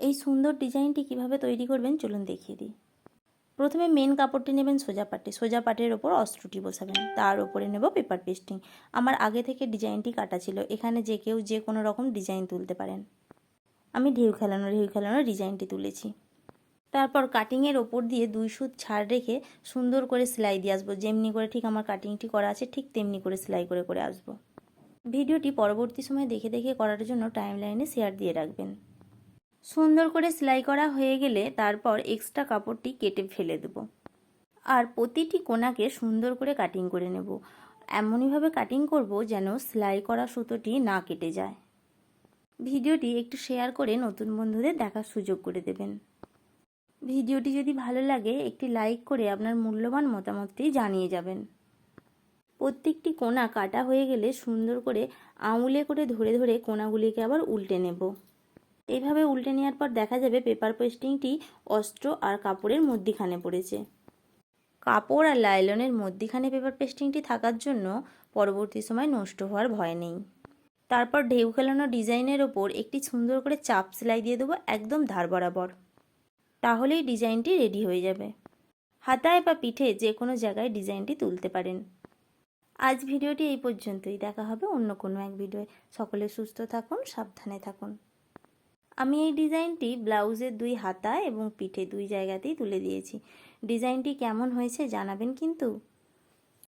এই সুন্দর ডিজাইনটি কিভাবে তৈরি করবেন চলুন দেখিয়ে দিই। প্রথমে মেন কাপড়টি নেবেন সোজা পাটে, সোজা পাটের ওপর অস্ত্রটি বসাবেন, তার ওপরে নেব পেপার পেস্টিং। আমার আগে থেকে ডিজাইনটি কাটা ছিল, এখানে যে কেউ যে কোনো রকম ডিজাইন তুলতে পারেন। আমি ঢেউ খেলানো ডিজাইনটি তুলেছি। তারপর কাটিংয়ের ওপর দিয়ে 2 সুত ছাড় রেখে সুন্দর করে সেলাই দিয়ে আসবো। যেমনি করে ঠিক আমার কাটিংটি করা আছে ঠিক তেমনি করে সেলাই করে করে আসবো। ভিডিওটি পরবর্তী সময় দেখে দেখে করার জন্য টাইমলাইনে শেয়ার দিয়ে রাখবেন। সুন্দর করে সেলাই করা হয়ে গেলে তারপর এক্সট্রা কাপড়টি কেটে ফেলে দেব। আর প্রতিটি কোণাকে সুন্দর করে কাটিং করে নেব। এমনইভাবে কাটিং করব যেন সেলাই করা সুতোটি না কেটে যায়। ভিডিওটি একটু শেয়ার করে নতুন বন্ধুদের দেখার সুযোগ করে দেবেন। ভিডিওটি যদি ভালো লাগে একটি লাইক করে আপনার মূল্যবান মতামতটি জানিয়ে যাবেন। প্রত্যেকটি কোণা কাটা হয়ে গেলে সুন্দর করে আঙুলে করে ধরে ধরে কোণাগুলিকে আবার উল্টে নেব। এইভাবে উল্টে নেওয়ার পর দেখা যাবে পেপার পেস্টিংটি অস্ত্র আর কাপড়ের মধ্যিখানে পড়েছে। কাপড় আর লাইলনের মধ্যিখানে পেপার পেস্টিংটি থাকার জন্য পরবর্তী সময় নষ্ট হওয়ার ভয় নেই। তারপর ঢেউ খেলানো ডিজাইনের ওপর একটি সুন্দর করে চাপ সেলাই দিয়ে দেবো একদম ধার বরাবর। তাহলেই ডিজাইনটি রেডি হয়ে যাবে। হাতায় বা পিঠে যে কোনো জায়গায় ডিজাইনটি তুলতে পারেন। আজ ভিডিওটি এই পর্যন্তই, দেখা হবে অন্য কোনো এক ভিডিওয়। সকলে সুস্থ থাকুন, সাবধানে থাকুন। আমি এই ডিজাইনটি ব্লাউজের 2 হাতা এবং পিঠে 2 জায়গাতেই তুলে দিয়েছি। ডিজাইনটি কেমন হয়েছে জানাবেন কিন্তু।